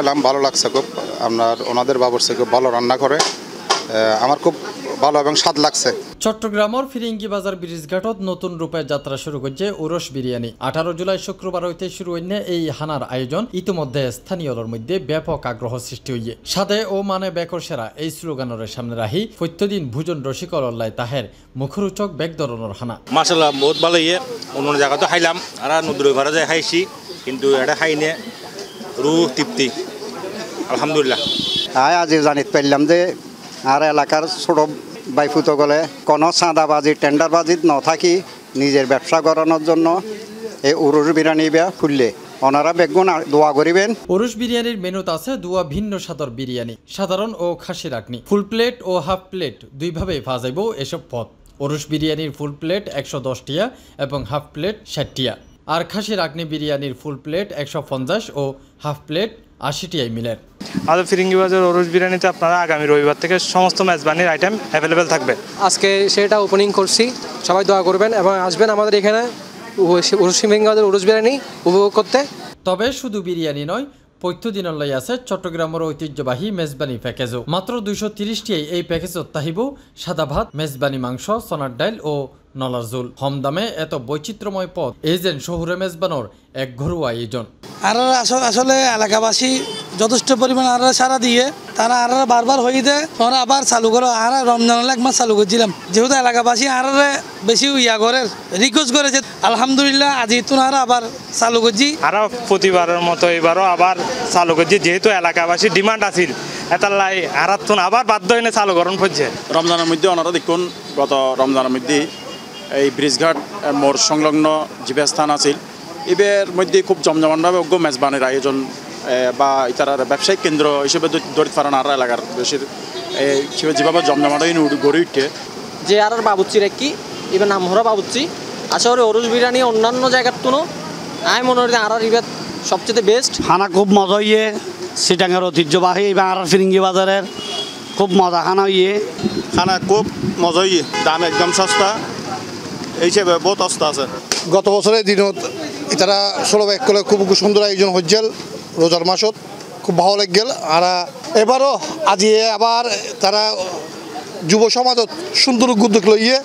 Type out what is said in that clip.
খাইলাম, ভালো লাগছে খুব। আপনার ওনাদের বাবুর্চি খুব ভালো রান্না করে, আমার খুব ভালো এবং স্বাদ লাগছে। চট্টগ্রামের ফিরিঙ্গি বাজার ব্রিজঘাটত নতুন রূপে যাত্রা শুরু করছে উরস বিরিয়ানি। 18 জুলাই শুক্রবার হইতে শুরু হইনে এই হানার আয়োজন ইতিমধ্যে স্থানীয়দের মধ্যে ব্যাপক আগ্রহ সৃষ্টি হইয়ে। সাদে ও মানে বেকর সেরা এই স্লোগানের সামনে রাহি প্রত্যেকদিন ভোজন রসিকর অল্লাই তাহের মুখরোচক বেগ ধরনের হানা। মাশাআল্লাহ বহুত ভালো অন্য জায়গা তো খাইলাম আর নদীর ঘরে যাই খাইছি, কিন্তু এটা খাইনে রু তৃপ্তি আলহামদুলিল্লাহ। আজ জানিত পারলাম যে আর এলাকার ছোট বাইফুতো গলে কোনো চাঁদাবাজি টেন্ডারবাজিত নথাকি নিজের ব্যবসা করানোর জন্য এই উরুস বিরিয়ানি খুললে ওনারা বেগুন দোয়া করিবেন। উরুস বিরিয়ানির মেনুত আছে দুয়া ভিন্ন স্বাদের বিরিয়ানি, সাধারণ ও খাসি রাখনি। ফুল প্লেট ও হাফ প্লেট দুইভাবেই পাওয়া যাইব এসব পদ। উরুস বিরিয়ানির ফুল প্লেট 110 টিয়া এবং হাফ প্লেট 60 টিয়া, আর খাসি রাখনি বিরিয়ানির ফুল প্লেট 150 ও হাফ প্লেট 80 টিয়াই মিলের। আমাদের ফিরিঙ্গি বাজার উরুস বিরিয়ানিতে আপনারা আগামী রবিবার থেকে সমস্ত মেজবানির আইটেম অ্যাভেলেবেল থাকবে। আজকে সেটা ওপেনিং করছি, সবাই দোয়া করবেন এবং আসবেন আমাদের এখানে ফিরিঙ্গি বাজার উরুস বিরিয়ানি উপভোগ করতে। তবে শুধু বিরিয়ানি নয়, প্রত্যেকদিনের লাই আছে চট্টগ্রামের ঐতিহ্যবাহী মেজবানি প্যাকেজও। মাত্র 230 টিয়াই এই প্যাকেজত তাহিব সাদা ভাত, মেজবানি মাংস, সোনার ডাইল ও নলার জোল। কম দামে এত বৈচিত্র্যময় পদ এই যেন শহুরে মেজবানোর এক ঘরোয়া আয়োজন। আর আসলে এলাকাবাসী যথেষ্ট পরিমাণ আর সারা দিয়ে তারা আর বারবার হয়ে দেয়, তোমরা আবার চালু করো। আর রমজানের এক মাস চালু করছিলাম, যেহেতু এলাকাবাসী আর বেশি ইয়া করে রিকোয়েস্ট করেছে, আলহামদুলিল্লাহ আজ তোনারা আবার চালু করছি। আর প্রতিবারের মতো এবারও আবার চালু করছি, যেহেতু এলাকাবাসীর ডিমান্ড আছিল এটার আর আবার বাধ্য হয়ে চালু করণ করছে। রমজানের মধ্যে ওনারা দেখুন গত রমজানের মধ্যে এই ব্রিজঘাট মোড় সংলগ্ন যে স্থান আছিল এবার মধ্যে খুব জমজমানভাবে অজ্ঞ মেজবানের আয়োজন বা ইতার ব্যবসায়িক কেন্দ্র হিসেবে দরিত পারেন আর এলাকার বেশির যেভাবে জমজমাটা গড়ে উঠে যে আর বাবুচ্চির কি এবার নাম হরা বাবুচ্চি আশা করি উরুস বিরিয়ানি অন্যান্য জায়গার তুনো আমি মনে করি আর এবার সবচেয়ে বেস্ট খানা। খুব মজা হইয়ে সিটাঙ্গের ঐতিহ্যবাহী এবং আর ফিরিঙ্গি বাজারের খুব মজা খানা হইয়ে। খানা খুব মজা হইয়ে, দাম একদম সস্তা, এই হিসেবে বহুত সস্তা আছে। গত বছরের দিনত তারা 16 ব্যাগ করে খুব সুন্দর আয়োজন হচ্ছিল রোজার মাসত, খুব ভালো লাগল। আর এবারও আজি আবার তারা যুব সমাজত সুন্দর উদ্যোগ লইয়ে